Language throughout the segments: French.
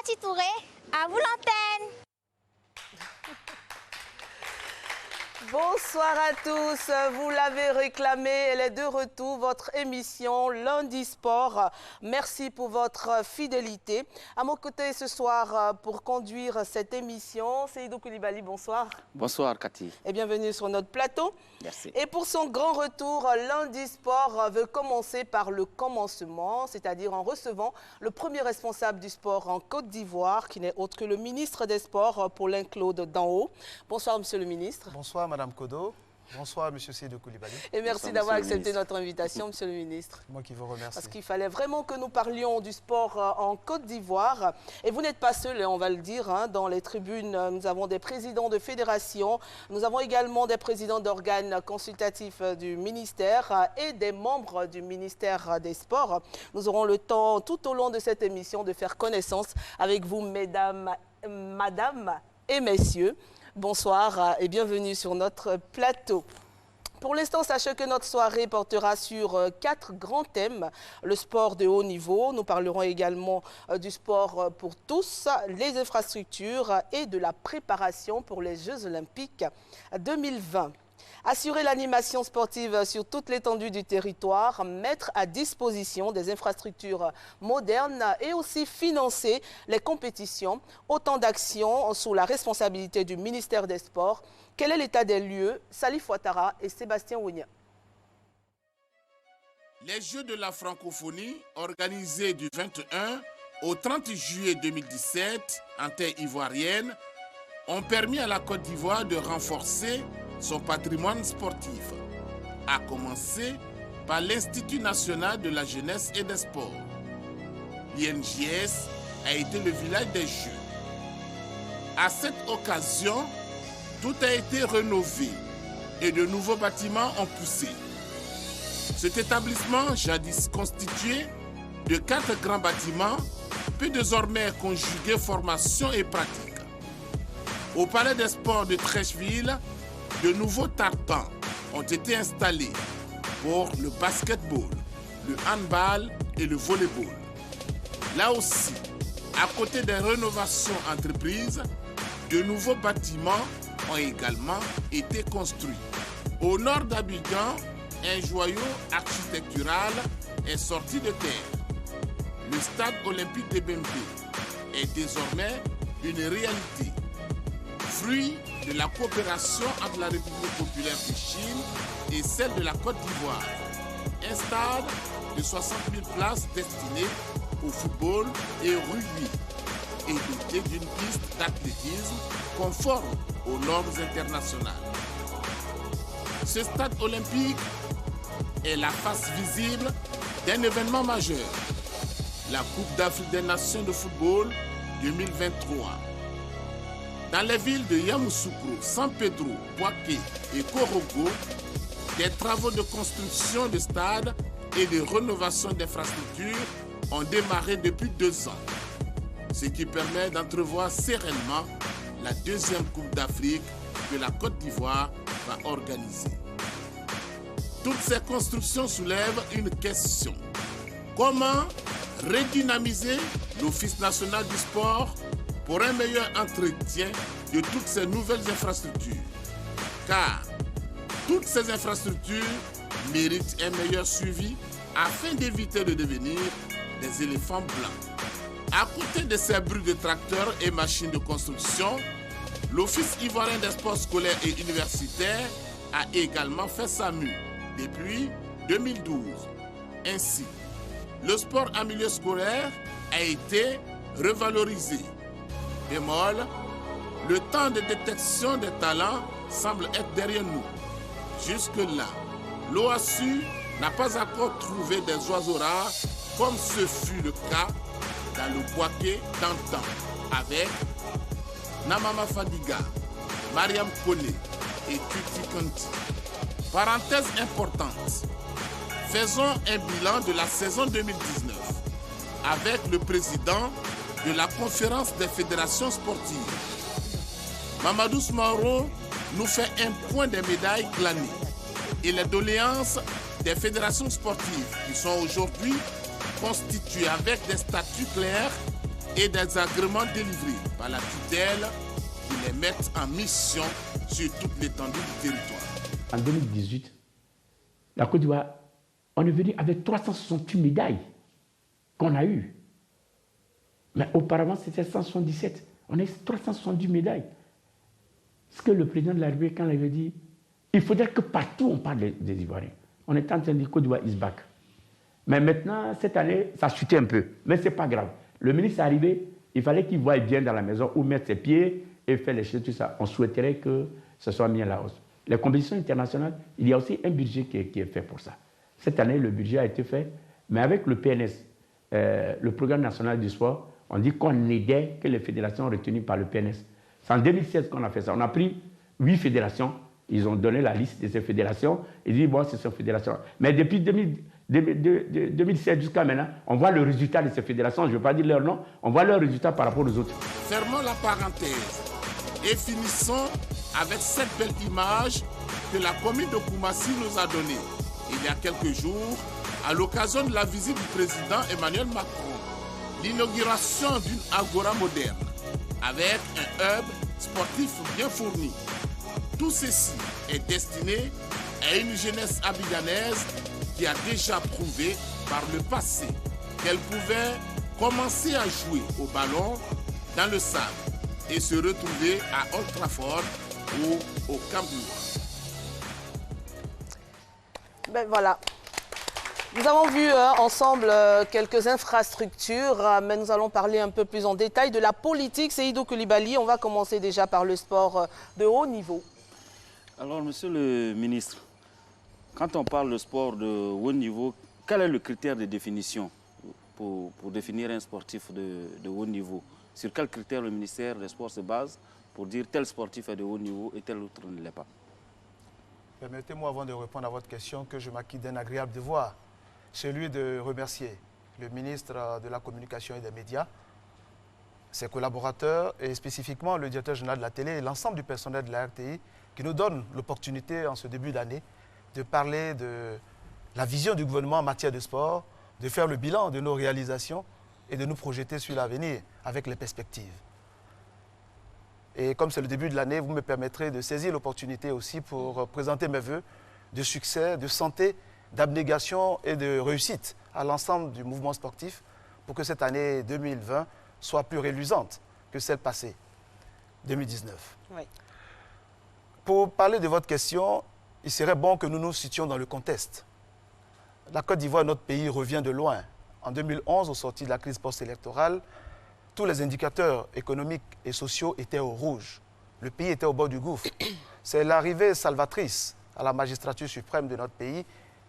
Cathy Touré, à vous l'antenne. Bonsoir à tous, vous l'avez réclamé, elle est de retour, votre émission Lundi Sport. Merci pour votre fidélité. À mon côté ce soir, pour conduire cette émission, Seydou Koulibaly, bonsoir. Bonsoir Cathy. Et bienvenue sur notre plateau. Merci. Et pour son grand retour, Lundi Sport veut commencer par le commencement, c'est-à-dire en recevant le premier responsable du sport en Côte d'Ivoire, qui n'est autre que le ministre des Sports, Paulin-Claude Danho. Bonsoir, monsieur le ministre. Bonsoir, Madame Kodo. Bonsoir, Monsieur Seydou Koulibaly. Et merci d'avoir accepté notre invitation, monsieur le ministre. Moi qui vous remercie. Parce qu'il fallait vraiment que nous parlions du sport en Côte d'Ivoire. Et vous n'êtes pas seul, on va le dire, hein, dans les tribunes. Nous avons des présidents de fédérations. Nous avons également des présidents d'organes consultatifs du ministère et des membres du ministère des Sports. Nous aurons le temps, tout au long de cette émission, de faire connaissance avec vous, mesdames, madame et messieurs. Bonsoir et bienvenue sur notre plateau. Pour l'instant, sachez que notre soirée portera sur 4 grands thèmes. Le sport de haut niveau, nous parlerons également du sport pour tous, les infrastructures et de la préparation pour les Jeux Olympiques 2020. Assurer l'animation sportive sur toute l'étendue du territoire, mettre à disposition des infrastructures modernes et aussi financer les compétitions. Autant d'actions sous la responsabilité du ministère des Sports. Quel est l'état des lieux? Salif Ouattara et Sébastien Ouigna. Les Jeux de la francophonie, organisés du 21 au 30 juillet 2017 en terre ivoirienne, ont permis à la Côte d'Ivoire de renforcer son patrimoine sportif, à commencer par l'Institut national de la jeunesse et des sports. L'INJS a été le village des Jeux. À cette occasion, tout a été rénové et de nouveaux bâtiments ont poussé. Cet établissement, jadis constitué de 4 grands bâtiments, peut désormais conjuguer formation et pratique. Au Palais des Sports de Trècheville, de nouveaux tartans ont été installés pour le basketball, le handball et le volleyball. Là aussi, à côté des rénovations entreprises, de nouveaux bâtiments ont également été construits. Au nord d'Abidjan, un joyau architectural est sorti de terre. Le stade olympique de Bembe est désormais une réalité. Fruit de la coopération entre la République populaire de Chine et celle de la Côte d'Ivoire. Un stade de 60 000 places destiné au football et au rugby et doté d'une piste d'athlétisme conforme aux normes internationales. Ce stade olympique est la face visible d'un événement majeur, la Coupe d'Afrique des Nations de football 2023. Dans les villes de Yamoussoukro, San Pedro, Bouaké et Korogo, des travaux de construction de stades et de rénovation d'infrastructures ont démarré depuis 2 ans, ce qui permet d'entrevoir sereinement la 2e Coupe d'Afrique que la Côte d'Ivoire va organiser. Toutes ces constructions soulèvent une question. Comment redynamiser l'Office national du sport pour un meilleur entretien de toutes ces nouvelles infrastructures? Car toutes ces infrastructures méritent un meilleur suivi afin d'éviter de devenir des éléphants blancs. À côté de ces bruits de tracteurs et machines de construction, l'Office ivoirien des sports scolaires et universitaires a également fait sa mue depuis 2012. Ainsi, le sport en milieu scolaire a été revalorisé. Bémol, le temps de détection des talents semble être derrière nous. Jusque-là, l'OASU n'a pas encore trouvé des oiseaux rares comme ce fut le cas dans le Bouaké d'antan avec Namama Fadiga, Mariam Kone et Tuti Kanti. Parenthèse importante, faisons un bilan de la saison 2019 avec le président de la conférence des fédérations sportives. Mamadou Smaro nous fait un point des médailles glanées et les doléances des fédérations sportives qui sont aujourd'hui constituées avec des statuts clairs et des agréments délivrés par la tutelle qui les mettent en mission sur toute l'étendue du territoire. En 2018, la Côte d'Ivoire, on est venu avec 368 médailles qu'on a eues. Mais auparavant, c'était 177. On a 370 médailles. Ce que le président de la République, quand il avait dit, il faudrait que partout on parle des Ivoiriens. On était en train de dire Côte d'Ivoire is back. Mais maintenant, cette année, ça a chuté un peu. Mais ce n'est pas grave. Le ministre est arrivé, il fallait qu'il voie bien dans la maison où mettre ses pieds et faire les choses, tout ça. On souhaiterait que ce soit mis à la hausse. Les compétitions internationales, il y a aussi un budget qui est fait pour ça. Cette année, le budget a été fait, mais avec le PNS, le Programme national du sport, on dit qu'on aidait que les fédérations retenues par le PNS. C'est en 2016 qu'on a fait ça. On a pris 8 fédérations, ils ont donné la liste de ces fédérations, ils disent, bon, c'est ces fédérations. Mais depuis 2016 jusqu'à maintenant, on voit le résultat de ces fédérations, je ne veux pas dire leur nom, on voit leurs résultats par rapport aux autres. Fermons la parenthèse et finissons avec cette belle image que la commune de Koumassi nous a donnée il y a quelques jours à l'occasion de la visite du président Emmanuel Macron. L'inauguration d'une agora moderne avec un hub sportif bien fourni. Tout ceci est destiné à une jeunesse abidjanaise qui a déjà prouvé par le passé qu'elle pouvait commencer à jouer au ballon dans le sable et se retrouver à Old Trafford ou au Camp Nou. Ben voilà. Nous avons vu ensemble quelques infrastructures, mais nous allons parler un peu plus en détail de la politique. Seydou Coulibaly, on va commencer déjà par le sport de haut niveau. Alors, monsieur le ministre, quand on parle de sport de haut niveau, quel est le critère de définition pour définir un sportif de haut niveau? Sur quel critère le ministère des Sports se base pour dire tel sportif est de haut niveau et tel autre ne l'est pas? Permettez-moi, avant de répondre à votre question, que je m'acquitte d'un agréable devoir, celui de remercier le ministre de la Communication et des Médias, ses collaborateurs et spécifiquement le directeur général de la télé et l'ensemble du personnel de la RTI qui nous donne l'opportunité en ce début d'année de parler de la vision du gouvernement en matière de sport, de faire le bilan de nos réalisations et de nous projeter sur l'avenir avec les perspectives. Et comme c'est le début de l'année, vous me permettrez de saisir l'opportunité aussi pour présenter mes vœux de succès, de santé, d'abnégation et de réussite à l'ensemble du mouvement sportif pour que cette année 2020 soit plus reluisante que celle passée, 2019. Oui. Pour parler de votre question, il serait bon que nous nous situions dans le contexte. La Côte d'Ivoire, notre pays, revient de loin. En 2011, au sorti de la crise post-électorale, tous les indicateurs économiques et sociaux étaient au rouge. Le pays était au bord du gouffre. C'est l'arrivée salvatrice à la magistrature suprême de notre pays,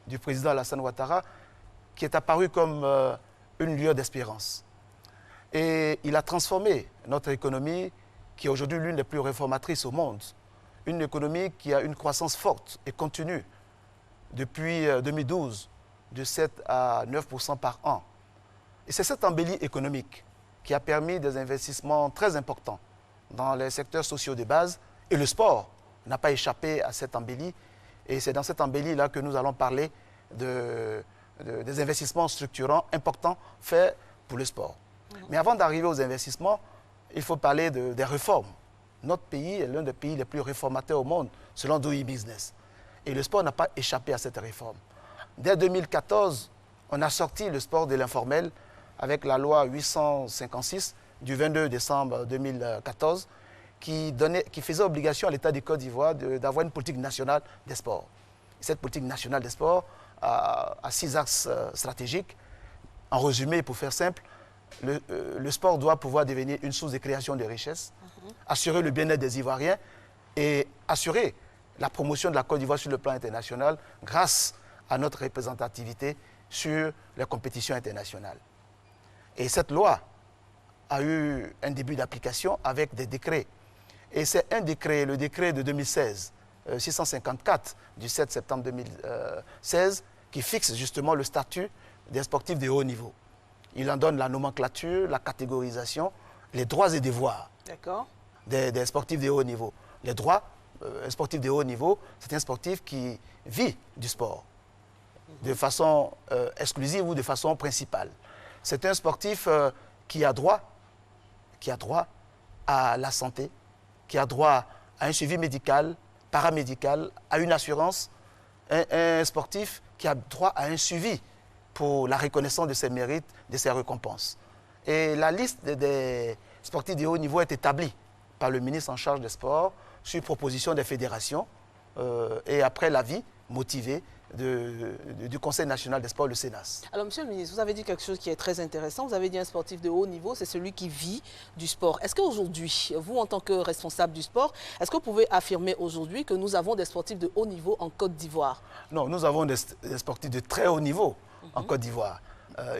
du président Alassane Ouattara, qui est apparu comme une lueur d'espérance. Et il a transformé notre économie, qui est aujourd'hui l'une des plus réformatrices au monde. Une économie qui a une croissance forte et continue depuis 2012, de 7 à 9% par an. Et c'est cette embellie économique qui a permis des investissements très importants dans les secteurs sociaux de base. Et le sport n'a pas échappé à cette embellie. Et c'est dans cette embellie-là que nous allons parler des investissements structurants importants faits pour le sport. Mais avant d'arriver aux investissements, il faut parler des réformes. Notre pays est l'un des pays les plus réformateurs au monde, selon Doing Business. Et le sport n'a pas échappé à cette réforme. Dès 2014, on a sorti le sport de l'informel avec la loi 856 du 22 décembre 2014 qui faisait obligation à l'État de Côte d'Ivoire d'avoir une politique nationale des sports. Et cette politique nationale des sports a 6 axes stratégiques. En résumé, pour faire simple, le sport doit pouvoir devenir une source de création de richesses, assurer le bien-être des Ivoiriens et assurer la promotion de la Côte d'Ivoire sur le plan international grâce à notre représentativité sur les compétitions internationales. Et cette loi a eu un début d'application avec des décrets. Et c'est un décret, le décret de 2016, 654 du 7 septembre 2016, qui fixe justement le statut des sportifs de haut niveau. Il en donne la nomenclature, la catégorisation, les droits et devoirs des sportifs de haut niveau. Les droits, un sportif de haut niveau, c'est un sportif qui vit du sport de façon exclusive ou de façon principale. C'est un sportif qui a droit qui a droit à la santé, qui a droit à un suivi médical, paramédical, à une assurance, un sportif qui a droit à un suivi pour la reconnaissance de ses mérites, de ses récompenses. Et la liste des sportifs de haut niveau est établie par le ministre en charge des sports sur proposition des fédérations et après l'avis motivé du Conseil national des sports, le CNAS. Alors, monsieur le ministre, vous avez dit quelque chose qui est très intéressant. Vous avez dit un sportif de haut niveau, c'est celui qui vit du sport. Est-ce qu'aujourd'hui, vous, en tant que responsable du sport, est-ce que vous pouvez affirmer aujourd'hui que nous avons des sportifs de haut niveau en Côte d'Ivoire? Non, nous avons des sportifs de très haut niveau en Côte d'Ivoire.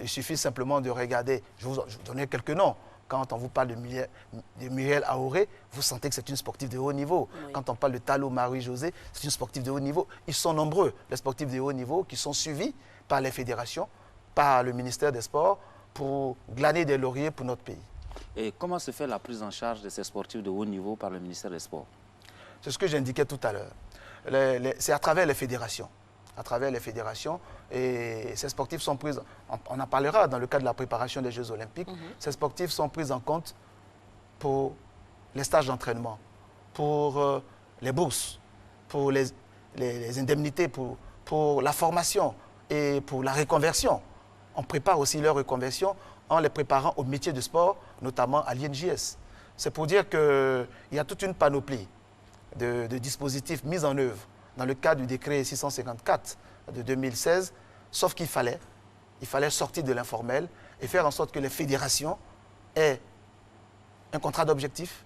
Il suffit simplement de regarder, je vais vous donner quelques noms. Quand on vous parle de Muriel Aoré, vous sentez que c'est une sportive de haut niveau. Oui. Quand on parle de Talo Marie-José, c'est une sportive de haut niveau. Ils sont nombreux, les sportifs de haut niveau, qui sont suivis par les fédérations, par le ministère des Sports, pour glaner des lauriers pour notre pays. Et comment se fait la prise en charge de ces sportifs de haut niveau par le ministère des Sports? C'est ce que j'indiquais tout à l'heure. C'est à travers les fédérations. À travers les fédérations, et ces sportifs sont pris, on en parlera dans le cadre de la préparation des Jeux Olympiques, ces sportifs sont pris en compte pour les stages d'entraînement, pour les bourses, pour les indemnités, pour la formation et pour la reconversion. On prépare aussi leur reconversion en les préparant au métier du sport, notamment à l'INJS. C'est pour dire qu'il y a toute une panoplie de dispositifs mis en œuvre dans le cadre du décret 654 de 2016, sauf qu'il fallait sortir de l'informel et faire en sorte que les fédérations aient un contrat d'objectif,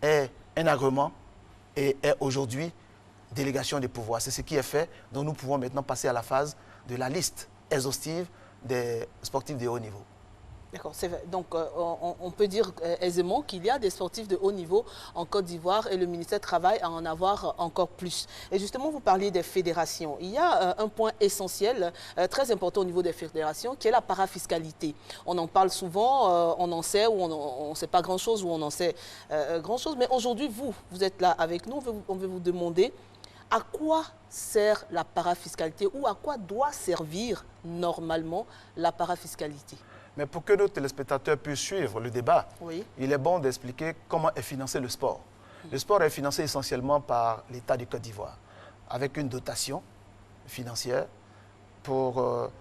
aient un agrément et aient aujourd'hui délégation des pouvoirs. C'est ce qui est fait, donc nous pouvons maintenant passer à la phase de la liste exhaustive des sportifs de haut niveau. D'accord, c'est vrai. Donc on peut dire aisément qu'il y a des sportifs de haut niveau en Côte d'Ivoire et le ministère travaille à en avoir encore plus. Et justement, vous parliez des fédérations. Il y a un point essentiel, très important au niveau des fédérations, qui est la parafiscalité. On en parle souvent, on en sait ou on ne sait pas grand-chose ou on en sait grand-chose. Mais aujourd'hui, vous êtes là avec nous, on veut vous demander à quoi sert la parafiscalité ou à quoi doit servir normalement la parafiscalité? Mais pour que nos téléspectateurs puissent suivre le débat, oui, il est bon d'expliquer comment est financé le sport. Le sport est financé essentiellement par l'État du Côte d'Ivoire, avec une dotation financière pour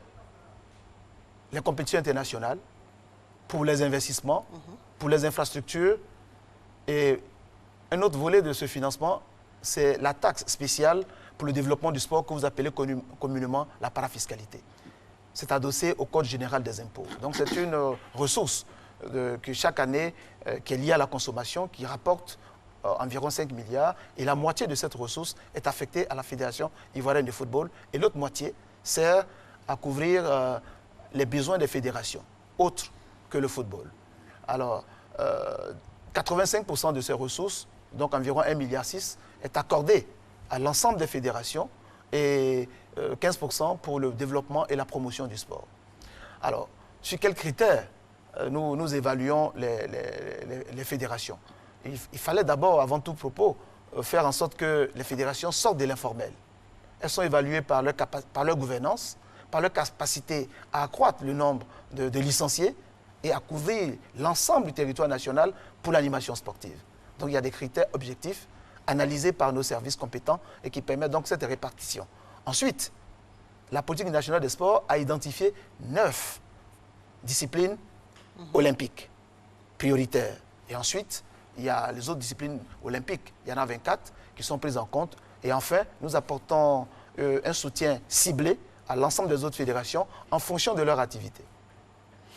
les compétitions internationales, pour les investissements, pour les infrastructures. Et un autre volet de ce financement, c'est la taxe spéciale pour le développement du sport que vous appelez communément la parafiscalité. C'est adossé au Code général des impôts. Donc c'est une ressource que chaque année, qui est liée à la consommation, qui rapporte environ 5 milliards. Et la moitié de cette ressource est affectée à la Fédération ivoirienne de football. Et l'autre moitié sert à couvrir les besoins des fédérations, autres que le football. Alors, 85% de ces ressources, donc environ 1,6 milliard, est accordé à l'ensemble des fédérations et 15% pour le développement et la promotion du sport. Alors, sur quels critères nous évaluons les fédérations? Il fallait d'abord, avant tout propos, faire en sorte que les fédérations sortent de l'informel. Elles sont évaluées par leur gouvernance, par leur capacité à accroître le nombre de licenciés et à couvrir l'ensemble du territoire national pour l'animation sportive. Donc il y a des critères objectifs analysés par nos services compétents et qui permettent donc cette répartition. Ensuite, la politique nationale des sports a identifié 9 disciplines olympiques prioritaires. Et ensuite, il y a les autres disciplines olympiques. Il y en a 24 qui sont prises en compte. Et enfin, nous apportons un soutien ciblé à l'ensemble des autres fédérations en fonction de leur activité.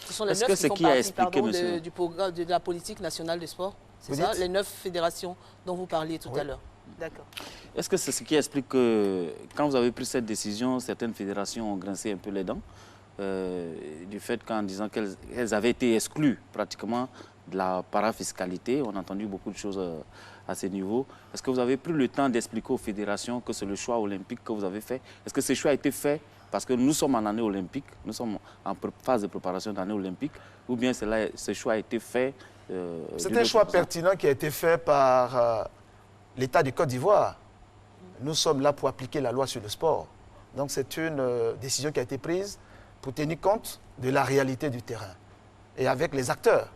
Ce sont les 9 qui font partie du programme de la politique nationale des sports? C'est ça, les 9 fédérations dont vous parliez tout à l'heure. D'accord. Est-ce que c'est ce qui explique que quand vous avez pris cette décision, certaines fédérations ont grincé un peu les dents du fait qu'en disant qu'elles avaient été exclues pratiquement de la parafiscalité? On a entendu beaucoup de choses à ce niveau. Est-ce que vous avez pris le temps d'expliquer aux fédérations que c'est le choix olympique que vous avez fait? Est-ce que ce choix a été fait parce que nous sommes en année olympique, nous sommes en phase de préparation d'année olympique, ou bien ce choix a été fait c'est un choix pertinent qui a été fait par l'État du Côte d'Ivoire. Nous sommes là pour appliquer la loi sur le sport. Donc c'est une décision qui a été prise pour tenir compte de la réalité du terrain. Et avec les acteurs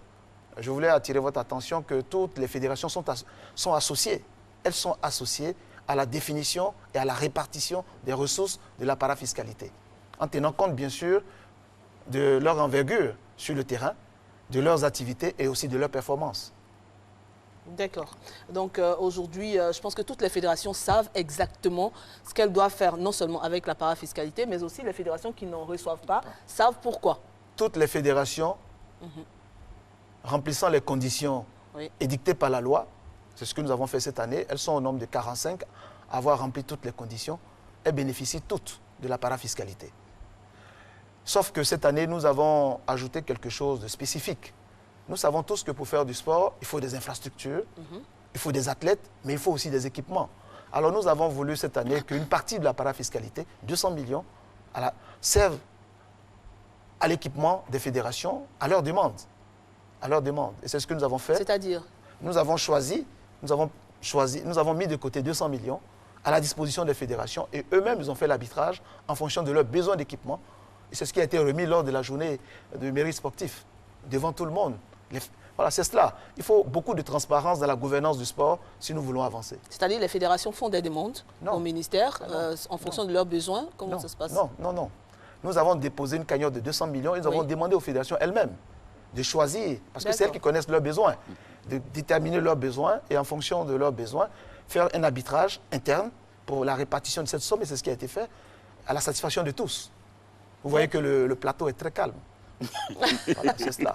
je voulais attirer votre attention que toutes les fédérations sont associées. Elles sont associées à la définition et à la répartition des ressources de la parafiscalité, en tenant compte, bien sûr, de leur envergure sur le terrain, de leurs activités et aussi de leurs performances. D'accord. Donc aujourd'hui, je pense que toutes les fédérations savent exactement ce qu'elles doivent faire, non seulement avec la parafiscalité, mais aussi les fédérations qui n'en reçoivent pas savent pourquoi. Toutes les fédérations remplissant les conditions édictées par la loi, c'est ce que nous avons fait cette année, elles sont au nombre de 45 à avoir rempli toutes les conditions, elles bénéficient toutes de la parafiscalité. Sauf que cette année, nous avons ajouté quelque chose de spécifique. Nous savons tous que pour faire du sport, il faut des infrastructures, il faut des athlètes, mais il faut aussi des équipements. Alors nous avons voulu cette année qu'une partie de la parafiscalité, 200 millions, serve à l'équipement des fédérations à leur demande. À leur demande. Et c'est ce que nous avons fait. C'est-à-dire? Nous avons mis de côté 200 millions à la disposition des fédérations et eux-mêmes, ils ont fait l'arbitrage en fonction de leurs besoins d'équipement. Et c'est ce qui a été remis lors de la journée de mérite sportif, devant tout le monde. Voilà, c'est cela. Il faut beaucoup de transparence dans la gouvernance du sport si nous voulons avancer. C'est-à-dire les fédérations font des demandes au ministère en fonction de leurs besoins? Comment ça se passe? Non. Nous avons déposé une cagnotte de 200 millions et nous avons demandé aux fédérations elles-mêmes de choisir, parce que c'est elles qui connaissent leurs besoins, de déterminer leurs besoins et en fonction de leurs besoins, faire un arbitrage interne pour la répartition de cette somme, et c'est ce qui a été fait à la satisfaction de tous. Vous voyez que le plateau est très calme. Voilà, c'est cela.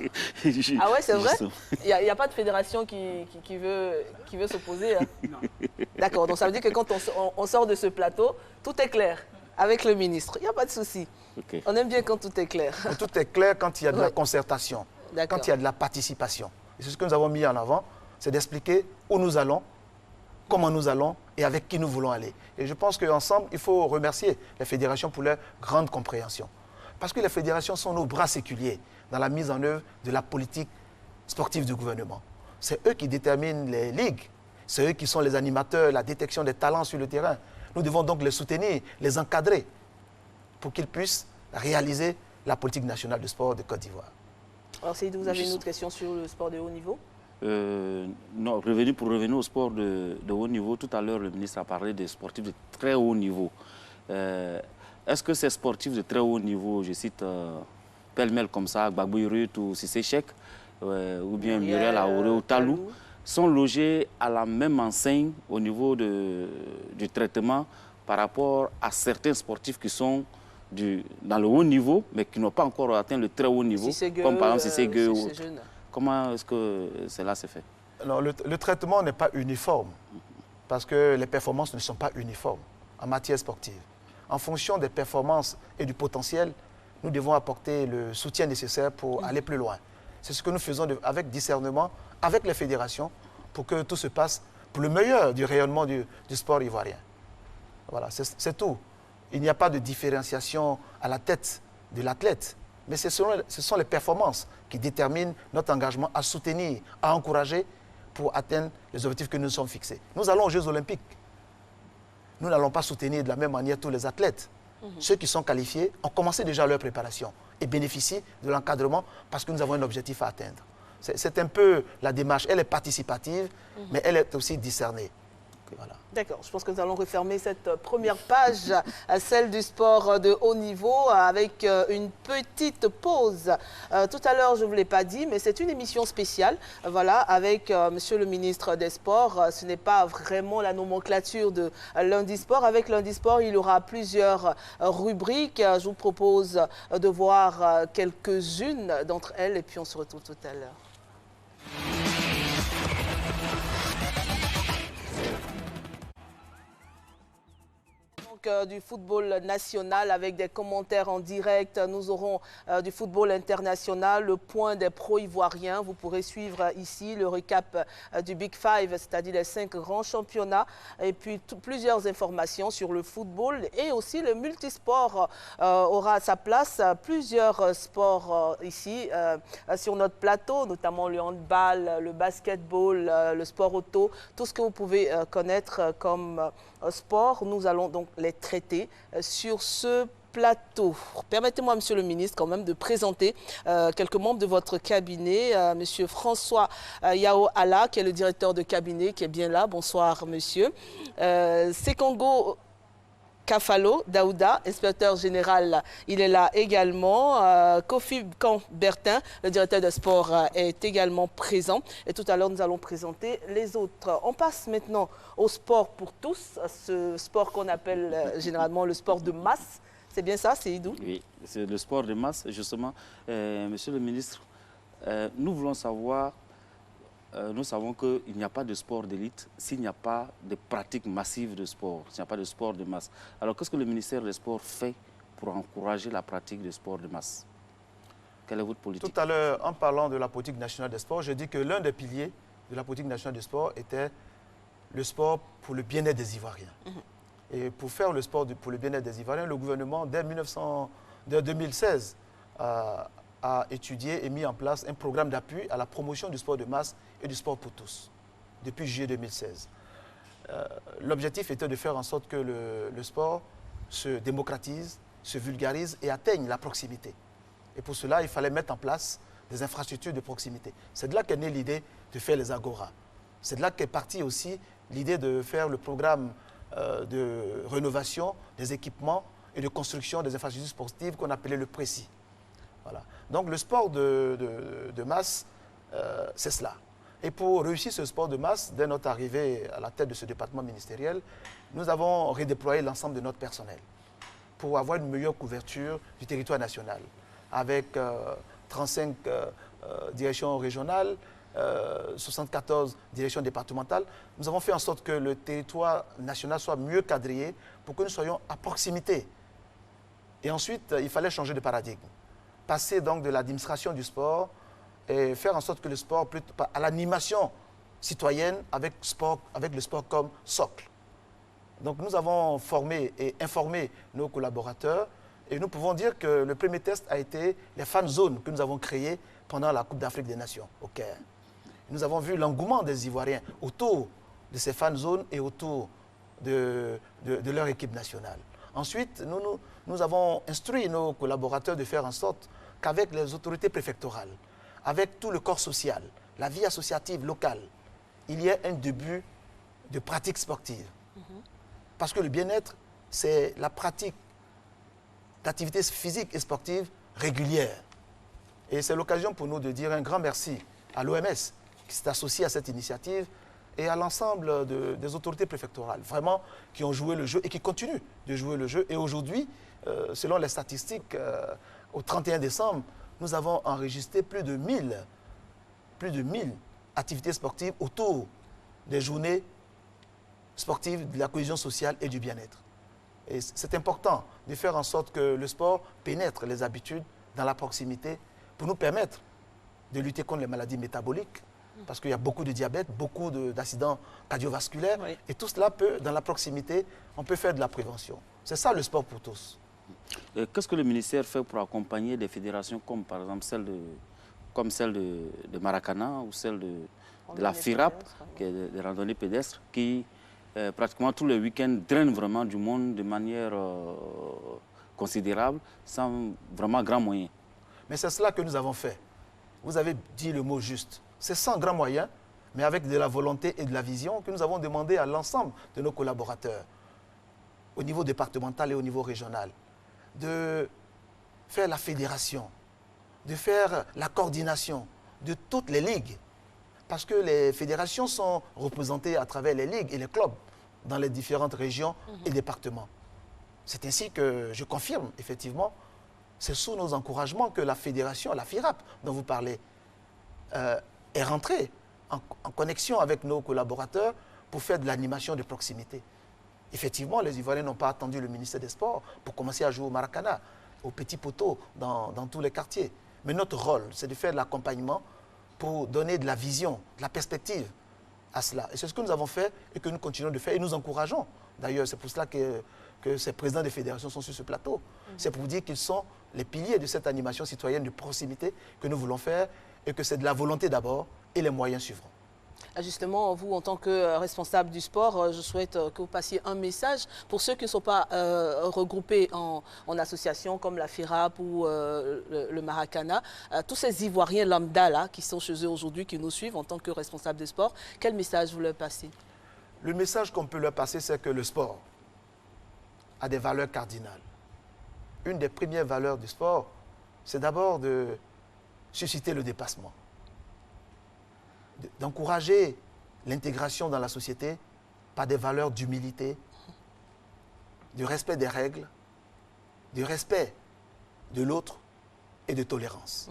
Ah ouais, c'est vrai? Il n'y a pas de fédération qui veut s'opposer? Hein? D'accord, donc ça veut dire que quand on sort de ce plateau, tout est clair avec le ministre. Il n'y a pas de souci. Okay. On aime bien quand tout est clair. Tout est clair quand il y a de la concertation, quand il y a de la participation. Et c'est ce que nous avons mis en avant, c'est d'expliquer où nous allons, comment nous allons et avec qui nous voulons aller. Et je pense qu'ensemble, il faut remercier les fédérations pour leur grande compréhension. Parce que les fédérations sont nos bras séculiers dans la mise en œuvre de la politique sportive du gouvernement. C'est eux qui déterminent les ligues, c'est eux qui sont les animateurs, la détection des talents sur le terrain. Nous devons donc les soutenir, les encadrer pour qu'ils puissent réaliser la politique nationale de sport de Côte d'Ivoire. Alors, Seydou, vous avez une autre question sur le sport de haut niveau? Non, pour revenir au sport de haut niveau, tout à l'heure, le ministre a parlé des sportifs de très haut niveau. Est-ce que ces sportifs de très haut niveau, je cite pêle-mêle comme ça, Gbagbo Irut ou Cissé Cheick, ou bien Muriel Aoré ou Talou, sont logés à la même enseigne au niveau du traitement par rapport à certains sportifs qui sont dans le haut niveau, mais qui n'ont pas encore atteint le très haut niveau, comme par exemple Cissé Gueye ou autre. Comment est-ce que cela s'est fait? Non, le traitement n'est pas uniforme, parce que les performances ne sont pas uniformes en matière sportive. En fonction des performances et du potentiel, nous devons apporter le soutien nécessaire pour aller plus loin. C'est ce que nous faisons avec discernement, avec les fédérations, pour que tout se passe pour le meilleur du rayonnement du sport ivoirien. Voilà, c'est tout. Il n'y a pas de différenciation à la tête de l'athlète, mais ce sont les performances qui déterminent notre engagement à soutenir, à encourager pour atteindre les objectifs que nous nous sommes fixés. Nous allons aux Jeux Olympiques. Nous n'allons pas soutenir de la même manière tous les athlètes. Ceux qui sont qualifiés ont commencé déjà leur préparation et bénéficient de l'encadrement parce que nous avons un objectif à atteindre. C'est un peu la démarche. Elle est participative, mais elle est aussi discernée. Voilà. D'accord, je pense que nous allons refermer cette première page, celle du sport de haut niveau, avec une petite pause. Tout à l'heure, je ne vous l'ai pas dit, mais c'est une émission spéciale, voilà, avec Monsieur le ministre des Sports. Ce n'est pas vraiment la nomenclature de Lundi Sport. Avec Lundi Sport, il y aura plusieurs rubriques. Je vous propose de voir quelques-unes d'entre elles, et puis on se retrouve tout à l'heure. Du football national avec des commentaires en direct. Nous aurons du football international, le point des pros ivoiriens. Vous pourrez suivre ici le récap du Big Five, c'est-à-dire les 5 grands championnats. Et puis plusieurs informations sur le football et aussi le multisport aura sa place. Plusieurs sports ici sur notre plateau, notamment le handball, le basketball, le sport auto, tout ce que vous pouvez connaître comme sport. Nous allons donc les traiter sur ce plateau. Permettez-moi, Monsieur le ministre, quand même de présenter quelques membres de votre cabinet. Monsieur François Yao Ala, qui est le directeur de cabinet, qui est bien là. Bonsoir, monsieur. Sekongo Kafalo Daouda, inspecteur général, il est là également. Kofi Bertin, le directeur de sport, est également présent. Et tout à l'heure, nous allons présenter les autres. On passe maintenant au sport pour tous, ce sport qu'on appelle généralement le sport de masse. C'est bien ça, Seydou? Oui, c'est le sport de masse, justement. Monsieur le ministre, nous voulons savoir, nous savons qu'il n'y a pas de sport d'élite s'il n'y a pas de pratique massive de sport, s'il n'y a pas de sport de masse. Alors, qu'est-ce que le ministère des Sports fait pour encourager la pratique de sport de masse? Quelle est votre politique? Tout à l'heure, en parlant de la politique nationale des sports, j'ai dit que l'un des piliers de la politique nationale des sports était le sport pour le bien-être des Ivoiriens. Et pour faire le sport pour le bien-être des Ivoiriens, le gouvernement, dès 2016, a étudié et mis en place un programme d'appui à la promotion du sport de masse et du sport pour tous, depuis juillet 2016. L'objectif était de faire en sorte que le sport se démocratise, se vulgarise et atteigne la proximité. Et pour cela, il fallait mettre en place des infrastructures de proximité. C'est de là qu'est née l'idée de faire les Agora. C'est de là qu'est partie aussi l'idée de faire le programme de rénovation des équipements et de construction des infrastructures sportives qu'on appelait le Précis. Voilà. Donc le sport de masse, c'est cela. Et pour réussir ce sport de masse, dès notre arrivée à la tête de ce département ministériel, nous avons redéployé l'ensemble de notre personnel pour avoir une meilleure couverture du territoire national, avec 35 directions régionales, 74 directions départementales. Nous avons fait en sorte que le territoire national soit mieux quadrillé pour que nous soyons à proximité. Et ensuite, il fallait changer de paradigme. Passer donc de l'administration du sport et faire en sorte que le sport, à l'animation citoyenne avec le sport comme socle. Donc nous avons formé et informé nos collaborateurs et nous pouvons dire que le premier test a été les fan zones que nous avons créées pendant la Coupe d'Afrique des Nations au Caire. Nous avons vu l'engouement des Ivoiriens autour de ces fan zones et autour de leur équipe nationale. Ensuite, nous avons instruit nos collaborateurs de faire en sorte qu'avec les autorités préfectorales, avec tout le corps social, la vie associative locale, il y ait un début de pratique sportive. Parce que le bien-être, c'est la pratique d'activités physiques et sportives régulières. Et c'est l'occasion pour nous de dire un grand merci à l'OMS qui s'est associé à cette initiative et à l'ensemble des autorités préfectorales, vraiment, qui ont joué le jeu et qui continuent de jouer le jeu. Et aujourd'hui, selon les statistiques, au 31 décembre, nous avons enregistré plus de 1000 activités sportives autour des journées sportives de la cohésion sociale et du bien-être. Et c'est important de faire en sorte que le sport pénètre les habitudes dans la proximité pour nous permettre de lutter contre les maladies métaboliques, parce qu'il y a beaucoup de diabète, beaucoup d'accidents cardiovasculaires, oui. Et tout cela peut, dans la proximité, on peut faire de la prévention. C'est ça le sport pour tous. Qu'est-ce que le ministère fait pour accompagner des fédérations comme par exemple celle de Maracana ou celle de la FIRAP, qui est des randonnées pédestres, qui pratiquement tous les week-ends drainent vraiment du monde de manière considérable, sans vraiment grands moyens? Mais c'est cela que nous avons fait. Vous avez dit le mot juste. C'est sans grands moyens, mais avec de la volonté et de la vision que nous avons demandé à l'ensemble de nos collaborateurs, au niveau départemental et au niveau régional, de faire la fédération, de faire la coordination de toutes les ligues. Parce que les fédérations sont représentées à travers les ligues et les clubs dans les différentes régions et départements. C'est ainsi que je confirme, effectivement, c'est sous nos encouragements que la fédération, la FIRAP, dont vous parlez, est rentrée en connexion avec nos collaborateurs pour faire de l'animation de proximité. Effectivement, les Ivoiriens n'ont pas attendu le ministère des Sports pour commencer à jouer au Maracana, au petit poteau, dans tous les quartiers. Mais notre rôle, c'est de faire de l'accompagnement pour donner de la vision, de la perspective à cela. Et c'est ce que nous avons fait et que nous continuons de faire et nous encourageons. D'ailleurs, c'est pour cela que ces présidents des fédérations sont sur ce plateau. C'est pour dire qu'ils sont les piliers de cette animation citoyenne de proximité que nous voulons faire et que c'est de la volonté d'abord et les moyens suivront. Justement, vous, en tant que responsable du sport, je souhaite que vous passiez un message pour ceux qui ne sont pas regroupés en association comme la FIRAP ou le Maracana, tous ces Ivoiriens lambda là, qui sont chez eux aujourd'hui, qui nous suivent en tant que responsables de sport. Quel message vous leur passez? Le message qu'on peut leur passer, c'est que le sport a des valeurs cardinales. Une des premières valeurs du sport, c'est d'abord de susciter le dépassement, d'encourager l'intégration dans la société par des valeurs d'humilité, du respect des règles, du respect de l'autre et de tolérance.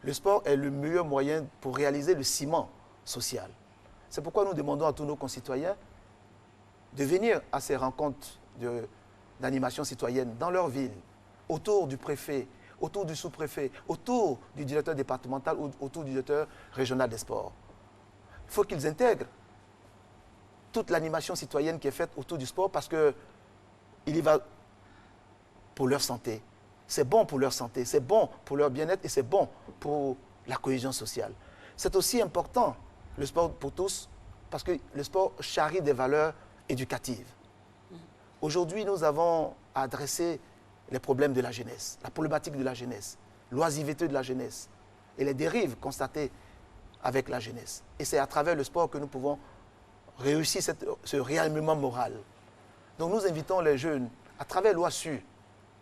Le sport est le meilleur moyen pour réaliser le ciment social. C'est pourquoi nous demandons à tous nos concitoyens de venir à ces rencontres d'animation citoyenne dans leur ville, autour du préfet, autour du sous-préfet, autour du directeur départemental ou autour du directeur régional des sports. Il faut qu'ils intègrent toute l'animation citoyenne qui est faite autour du sport parce qu'il y va pour leur santé. C'est bon pour leur santé, c'est bon pour leur bien-être et c'est bon pour la cohésion sociale. C'est aussi important, le sport pour tous, parce que le sport charrie des valeurs éducatives. Aujourd'hui, nous avons à adresser les problèmes de la jeunesse, la problématique de la jeunesse, l'oisiveté de la jeunesse et les dérives constatées avec la jeunesse. Et c'est à travers le sport que nous pouvons réussir ce réarmement moral. Donc nous invitons les jeunes, à travers l'OASU,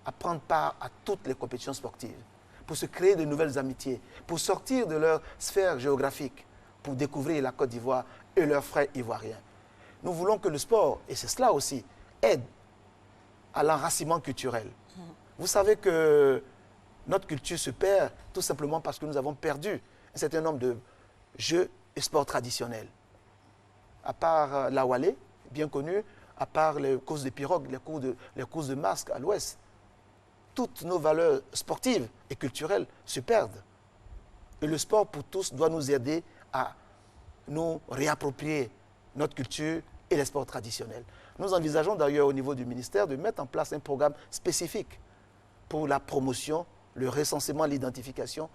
à prendre part à toutes les compétitions sportives, pour se créer de nouvelles amitiés, pour sortir de leur sphère géographique, pour découvrir la Côte d'Ivoire et leurs frères ivoiriens. Nous voulons que le sport, et c'est cela aussi, aide à l'enracinement culturel. Vous savez que notre culture se perd tout simplement parce que nous avons perdu un certain nombre de jeux et sports traditionnels. À part la Wallé, bien connue, à part les courses de pirogues, les courses de masques à l'ouest, toutes nos valeurs sportives et culturelles se perdent. Et le sport pour tous doit nous aider à nous réapproprier notre culture et les sports traditionnels. Nous envisageons d'ailleurs au niveau du ministère de mettre en place un programme spécifique pour la promotion, le recensement, l'identification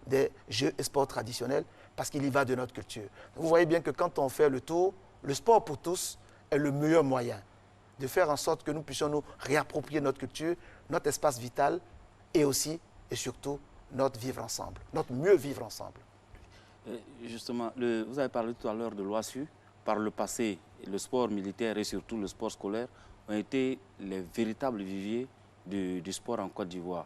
des jeux et sports traditionnels parce qu'il y va de notre culture. Vous voyez bien que quand on fait le tour, le sport pour tous est le meilleur moyen de faire en sorte que nous puissions nous réapproprier notre culture, notre espace vital et aussi et surtout notre vivre ensemble, notre mieux vivre ensemble. Justement, vous avez parlé tout à l'heure de l'OASU. Par le passé, le sport militaire et surtout le sport scolaire ont été les véritables viviers du sport en Côte d'Ivoire.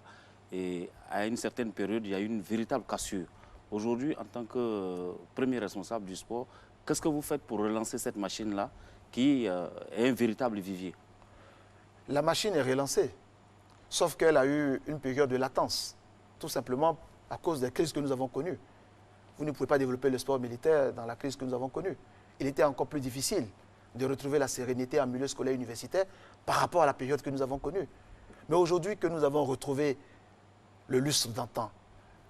Et à une certaine période, il y a eu une véritable cassure. Aujourd'hui, en tant que premier responsable du sport, qu'est-ce que vous faites pour relancer cette machine-là qui est un véritable vivier? La machine est relancée, sauf qu'elle a eu une période de latence, tout simplement à cause des crises que nous avons connues. Vous ne pouvez pas développer le sport militaire dans la crise que nous avons connue. Il était encore plus difficile de retrouver la sérénité en milieu scolaire universitaire par rapport à la période que nous avons connue. Mais aujourd'hui que nous avons retrouvé le lustre d'antan,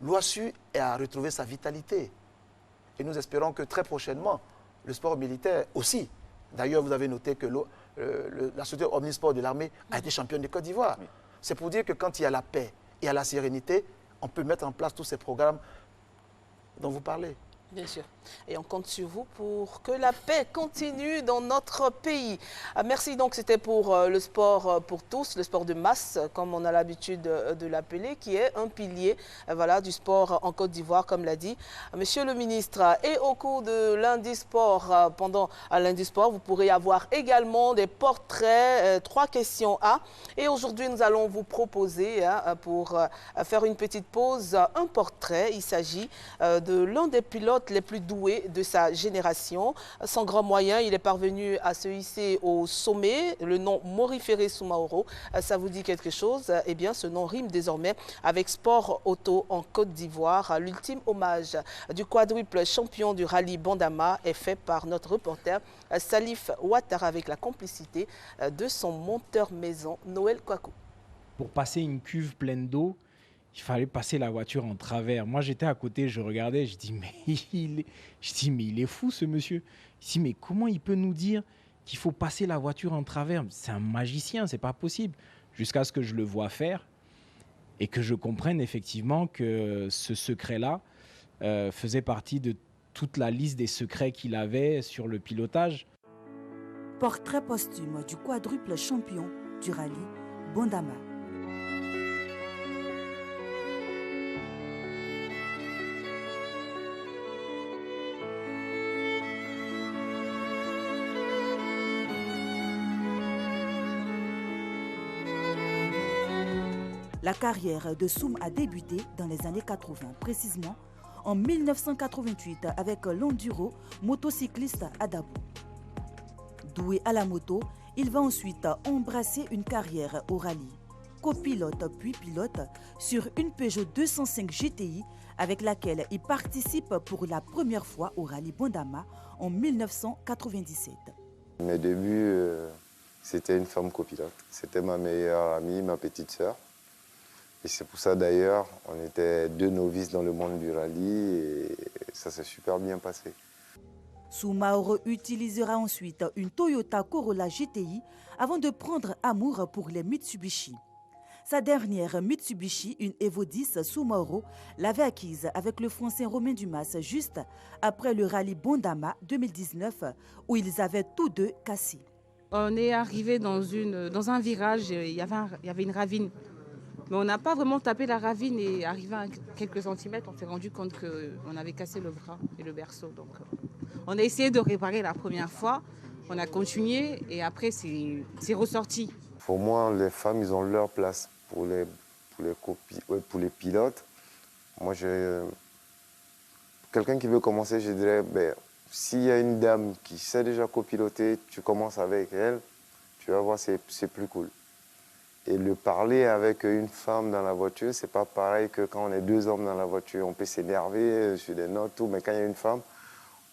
l'OASU a retrouvé sa vitalité. Et nous espérons que très prochainement, le sport militaire aussi. D'ailleurs, vous avez noté que la société Omnisport de l'armée a été championne de Côte d'Ivoire. Oui. C'est pour dire que quand il y a la paix et la sérénité, on peut mettre en place tous ces programmes dont vous parlez. Bien sûr. Et on compte sur vous pour que la paix continue dans notre pays. Merci. Donc, c'était pour le sport pour tous, le sport de masse, comme on a l'habitude de l'appeler, qui est un pilier voilà, du sport en Côte d'Ivoire, comme l'a dit Monsieur le ministre. Et au cours de lundi sport, pendant lundi sport, vous pourrez avoir également des portraits, 3 questions A. Et aujourd'hui, nous allons vous proposer, pour faire une petite pause, un portrait. Il s'agit de l'un des pilotes les plus doués de sa génération. Sans grand moyen, il est parvenu à se hisser au sommet. Le nom Morifere Soumaoro, ça vous dit quelque chose? Eh bien, ce nom rime désormais avec Sport Auto en Côte d'Ivoire. L'ultime hommage du quadruple champion du rallye Bandama est fait par notre reporter Salif Ouattara avec la complicité de son monteur maison Noël Kwaku. Pour passer une cuve pleine d'eau, il fallait passer la voiture en travers. Moi, j'étais à côté, je regardais, je dis, mais il est fou, ce monsieur. Je dis, mais comment il peut nous dire qu'il faut passer la voiture en travers? C'est un magicien, c'est pas possible. Jusqu'à ce que je le voie faire et que je comprenne effectivement que ce secret-là faisait partie de toute la liste des secrets qu'il avait sur le pilotage. Portrait posthume du quadruple champion du rallye Bondama. La carrière de Soum a débuté dans les années 80, précisément en 1988 avec l'enduro motocycliste à Dabo. Doué à la moto, il va ensuite embrasser une carrière au rallye. Copilote puis pilote sur une Peugeot 205 GTI avec laquelle il participe pour la première fois au rallye Bondama en 1997. Mes débuts, c'était une femme copilote. C'était ma meilleure amie, ma petite sœur. Et c'est pour ça d'ailleurs, on était deux novices dans le monde du rallye et ça s'est super bien passé. Soumaoro utilisera ensuite une Toyota Corolla GTI avant de prendre amour pour les Mitsubishi. Sa dernière Mitsubishi, une Evo 10 Soumaoro, l'avait acquise avec le Français Romain Dumas juste après le rallye Bondama 2019 où ils avaient tous deux cassé. On est arrivé dans un virage, il y avait une ravine. Mais on n'a pas vraiment tapé la ravine et arrivé à quelques centimètres, on s'est rendu compte qu'on avait cassé le bras et le berceau. Donc, on a essayé de réparer la première fois, on a continué et après c'est ressorti. Pour moi, les femmes, ils ont leur place pour les pilotes. Moi, quelqu'un qui veut commencer, je dirais, s'il y a une dame qui sait déjà copiloter, tu commences avec elle, tu vas voir, c'est plus cool. Et le parler avec une femme dans la voiture, c'est pas pareil que quand on est deux hommes dans la voiture. On peut s'énerver sur des notes, tout, mais quand il y a une femme,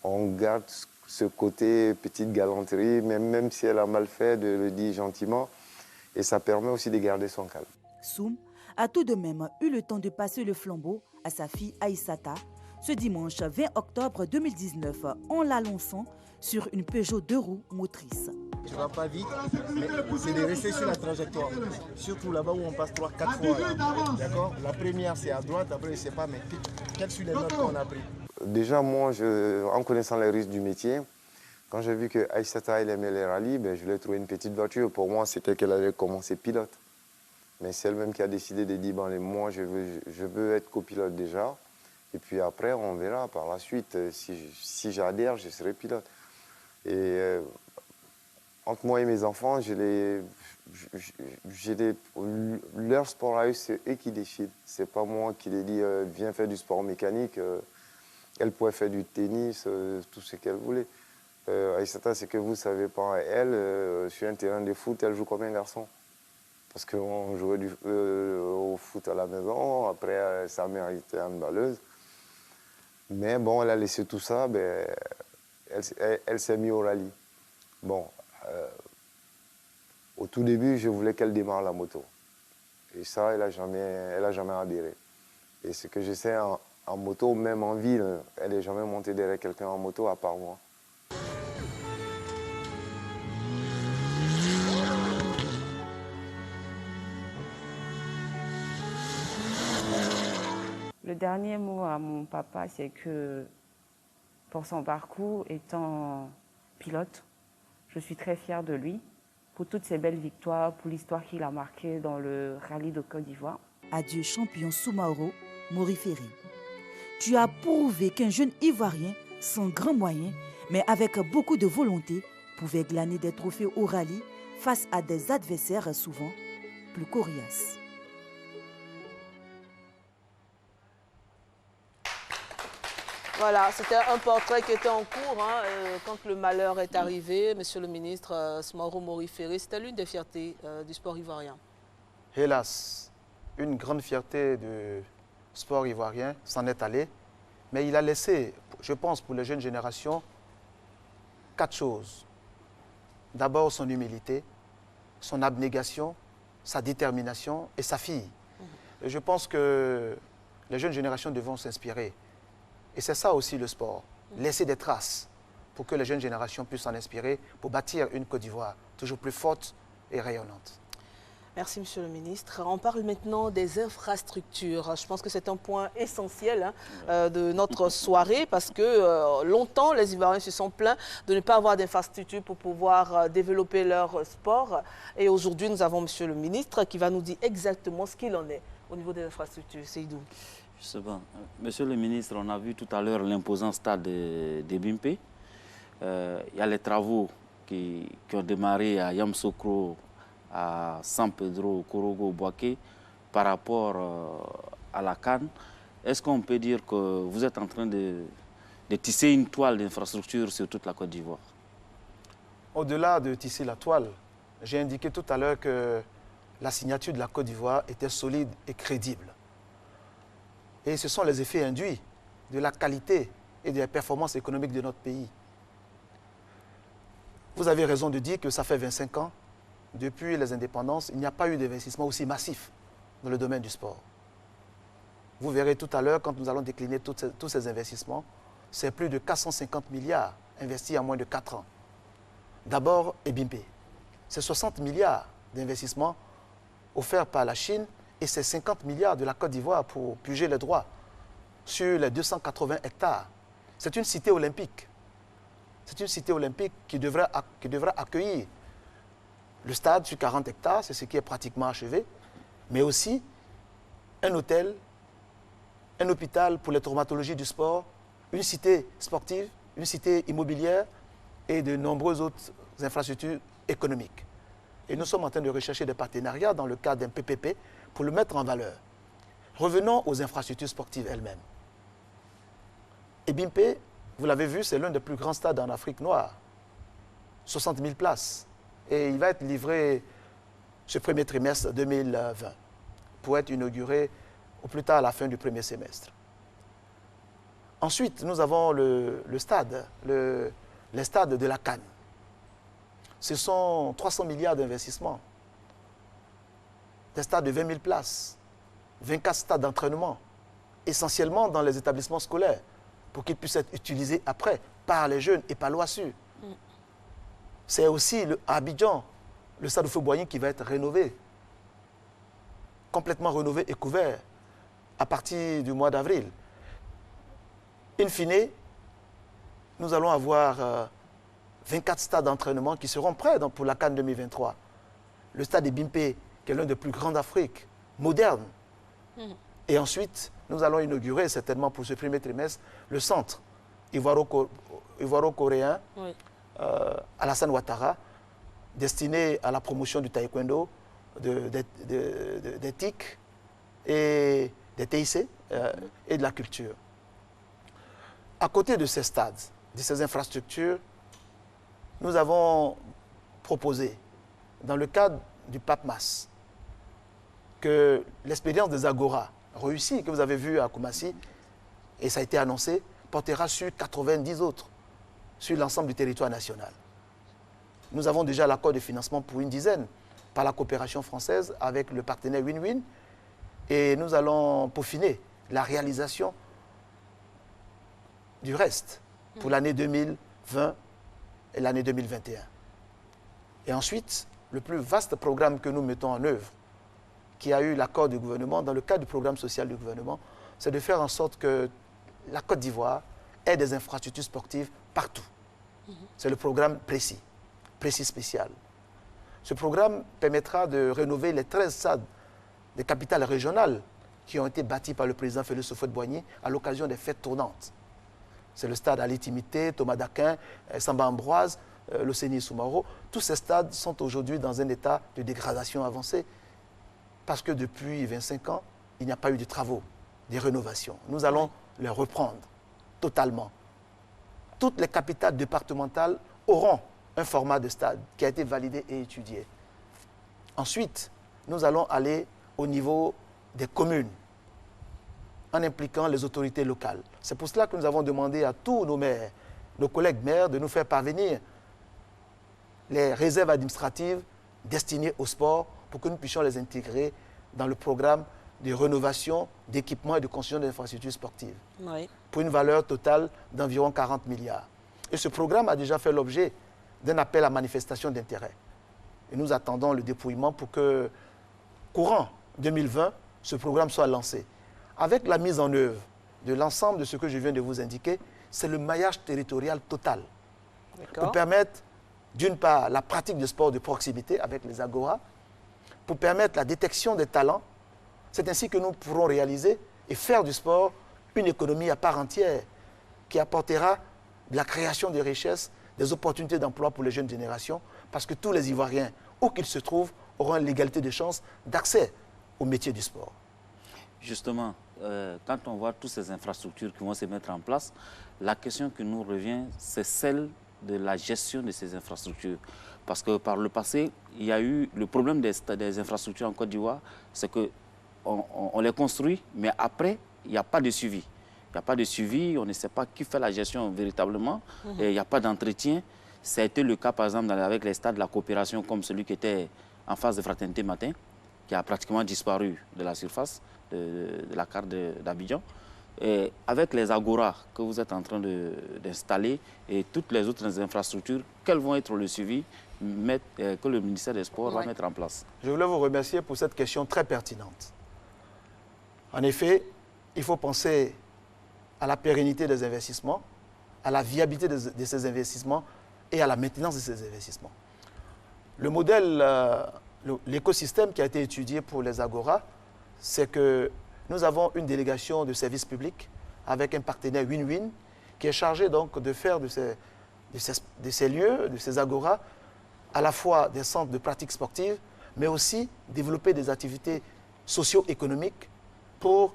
on garde ce côté petite galanterie, même si elle a mal fait, de le dire gentiment. Et ça permet aussi de garder son calme. Soum a tout de même eu le temps de passer le flambeau à sa fille Aïssata ce dimanche 20 octobre 2019 en la lançant sur une Peugeot 2 roues motrice. Tu ne vas pas vite, mais c'est de rester sur la trajectoire. Surtout là-bas où on passe 3-4 fois. D'accord? La première, c'est à droite, après, je ne sais pas, mais quelles sont les notes qu'on a prises? Déjà, moi, en connaissant les risques du métier, quand j'ai vu que Aïssata aimait les rallyes, je lui ai trouvé une petite voiture. Pour moi, c'était qu'elle allait commencer pilote. Mais c'est elle-même qui a décidé de dire, moi, je veux être copilote déjà. Et puis après, on verra par la suite. Si j'adhère, je serai pilote. Et entre moi et mes enfants, leur sport à eux, c'est eux qui décident. C'est pas moi qui les dis, viens faire du sport mécanique. Elle pouvait faire du tennis, tout ce qu'elle voulait. Aïssata, c'est que vous ne savez pas, elle, sur un terrain de foot, elle joue comme un garçon. Parce qu'on jouait au foot à la maison, après sa mère était handballeuse. Mais bon, elle a laissé tout ça, elle s'est mise au rallye. Bon, au tout début, je voulais qu'elle démarre la moto. Et ça, elle n'a jamais adhéré. Et ce que je sais en moto, même en ville, elle n'est jamais montée derrière quelqu'un en moto à part moi. Le dernier mot à mon papa, c'est que pour son parcours, étant pilote, je suis très fière de lui, pour toutes ses belles victoires, pour l'histoire qu'il a marquée dans le rallye de Côte d'Ivoire. Adieu champion Soumaoro Moriferi. Tu as prouvé qu'un jeune Ivoirien, sans grands moyens, mais avec beaucoup de volonté, pouvait glaner des trophées au rallye face à des adversaires souvent plus coriaces. Voilà, c'était un portrait qui était en cours quand le malheur est arrivé. Monsieur le ministre Soumaoro Moriferi, c'était l'une des fiertés du sport ivoirien. Hélas, une grande fierté du sport ivoirien s'en est allée. Mais il a laissé, je pense, pour les jeunes générations, 4 choses. D'abord, son humilité, son abnégation, sa détermination et sa fille. Et je pense que les jeunes générations devront s'inspirer. Et c'est ça aussi le sport, laisser des traces pour que les jeunes générations puissent s'en inspirer pour bâtir une Côte d'Ivoire toujours plus forte et rayonnante. Merci, Monsieur le ministre. On parle maintenant des infrastructures. Je pense que c'est un point essentiel de notre soirée parce que longtemps, les Ivoiriens se sont plaints de ne pas avoir d'infrastructures pour pouvoir développer leur sport. Et aujourd'hui, nous avons Monsieur le ministre qui va nous dire exactement ce qu'il en est au niveau des infrastructures. Seydou. Je sais pas. Monsieur le ministre, on a vu tout à l'heure l'imposant stade de Bimpe. Il y a les travaux qui ont démarré à Yamoussoukro, à San Pedro, Korogo, Boaké, par rapport à la CAN. Est-ce qu'on peut dire que vous êtes en train de tisser une toile d'infrastructure sur toute la Côte d'Ivoire? Au-delà de tisser la toile, j'ai indiqué tout à l'heure que la signature de la Côte d'Ivoire était solide et crédible. Et ce sont les effets induits de la qualité et de la performance économique de notre pays. Vous avez raison de dire que ça fait 25 ans. Depuis les indépendances, il n'y a pas eu d'investissement aussi massif dans le domaine du sport. Vous verrez tout à l'heure, quand nous allons décliner tous ces investissements, c'est plus de 450 milliards investis en moins de 4 ans. D'abord, Ebimpe. C'est 60 milliards d'investissements offerts par la Chine et c'est 50 milliards de la Côte d'Ivoire pour puger les droits sur les 280 hectares. C'est une cité olympique. C'est une cité olympique qui devra accueillir le stade sur 40 hectares, c'est ce qui est pratiquement achevé, mais aussi un hôtel, un hôpital pour les traumatologies du sport, une cité sportive, une cité immobilière et de nombreuses autres infrastructures économiques. Et nous sommes en train de rechercher des partenariats dans le cadre d'un PPP pour le mettre en valeur. Revenons aux infrastructures sportives elles-mêmes. Ebimpe, vous l'avez vu, c'est l'un des plus grands stades en Afrique noire. 60 000 places. Et il va être livré ce premier trimestre 2020 pour être inauguré au plus tard à la fin du premier semestre. Ensuite, nous avons les stades de la CAN. Ce sont 300 milliards d'investissements. Des stades de 20 000 places, 24 stades d'entraînement, essentiellement dans les établissements scolaires, pour qu'ils puissent être utilisés après par les jeunes et par l'OASU. C'est aussi à Abidjan, le stade de Feu-Boigny qui va être rénové, complètement rénové et couvert à partir du mois d'avril. In fine, nous allons avoir 24 stades d'entraînement qui seront prêts pour la CAN 2023. Le stade de Bimpe, qui est l'un des plus grands d'Afrique, moderne. Et ensuite, nous allons inaugurer certainement pour ce premier trimestre le centre ivoiro-coréen Alassane Ouattara, destiné à la promotion du taekwondo, des TIC et des TIC et de la culture. À côté de ces stades, de ces infrastructures, nous avons proposé, dans le cadre du PAPMAS, que l'expérience des Agora réussie, que vous avez vue à Koumassi, et ça a été annoncé, portera sur 90 autres, sur l'ensemble du territoire national. Nous avons déjà l'accord de financement pour une dizaine, par la coopération française avec le partenaire Win-Win, et nous allons peaufiner la réalisation du reste pour l'année 2020 et l'année 2021. Et ensuite, le plus vaste programme que nous mettons en œuvre, qui a eu l'accord du gouvernement, dans le cadre du programme social du gouvernement, c'est de faire en sorte que la Côte d'Ivoire ait des infrastructures sportives partout. C'est le programme précis spécial. Ce programme permettra de rénover les 13 stades des capitales régionales qui ont été bâtis par le président Félix Houphouët-Boigny à l'occasion des fêtes tournantes. C'est le stade Ali Timité, Thomas d'Aquin, Samba Ambroise, l'Océanie Soumaro. Tous ces stades sont aujourd'hui dans un état de dégradation avancée parce que depuis 25 ans, il n'y a pas eu de travaux, de rénovations. Nous allons les reprendre totalement. Toutes les capitales départementales auront un format de stade qui a été validé et étudié. Ensuite, nous allons aller au niveau des communes en impliquant les autorités locales. C'est pour cela que nous avons demandé à tous nos maires, nos collègues maires, de nous faire parvenir les réserves administratives destinées au sport pour que nous puissions les intégrer dans le programme de rénovation, d'équipement et de construction d'infrastructures sportives pour une valeur totale d'environ 40 milliards. Et ce programme a déjà fait l'objet d'un appel à manifestation d'intérêt. Et nous attendons le dépouillement pour que courant 2020, ce programme soit lancé. Avec la mise en œuvre de l'ensemble de ce que je viens de vous indiquer, c'est le maillage territorial total pour permettre, d'une part, la pratique de sport de proximité avec les agoras, pour permettre la détection des talents. C'est ainsi que nous pourrons réaliser et faire du sport une économie à part entière qui apportera de la création de richesses, des opportunités d'emploi pour les jeunes générations, parce que tous les Ivoiriens, où qu'ils se trouvent, auront l'égalité de chances d'accès au métier du sport. Justement, quand on voit toutes ces infrastructures qui vont se mettre en place, la question qui nous revient, c'est celle de la gestion de ces infrastructures. Parce que par le passé, il y a eu le problème des infrastructures en Côte d'Ivoire, c'est qu'on les construit, mais après, il n'y a pas de suivi. Il n'y a pas de suivi, on ne sait pas qui fait la gestion véritablement, et il n'y a pas d'entretien. Ça a été le cas, par exemple, avec les stades de la coopération, comme celui qui était en face de Fraternité Matin, qui a pratiquement disparu de la surface de la carte d'Abidjan. Et avec les agoras que vous êtes en train d'installer et toutes les autres infrastructures, quels vont être le suivi que le ministère des Sports va mettre en place? Je voulais vous remercier pour cette question très pertinente. En effet, il faut penser à la pérennité des investissements, à la viabilité de ces investissements et à la maintenance de ces investissements. Le modèle, l'écosystème qui a été étudié pour les agoras, c'est que nous avons une délégation de services publics avec un partenaire win-win qui est chargé donc de faire de ces lieux, de ces agoras, à la fois des centres de pratique sportive, mais aussi développer des activités socio-économiques pour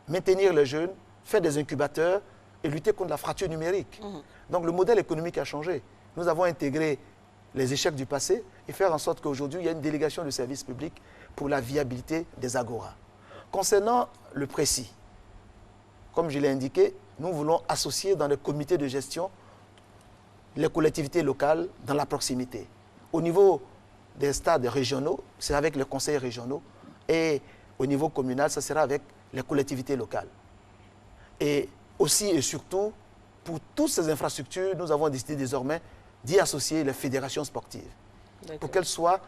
maintenir les jeunes, faire des incubateurs et lutter contre la fracture numérique. Donc le modèle économique a changé. Nous avons intégré les échecs du passé et faire en sorte qu'aujourd'hui, il y a une délégation de services publics pour la viabilité des agoras. Concernant le précis, comme je l'ai indiqué, nous voulons associer dans les comités de gestion les collectivités locales dans la proximité. Au niveau des stades régionaux, c'est avec les conseils régionaux et au niveau communal, ça sera avec les collectivités locales. Et aussi et surtout, pour toutes ces infrastructures, nous avons décidé désormais d'y associer les fédérations sportives pour qu'elles soient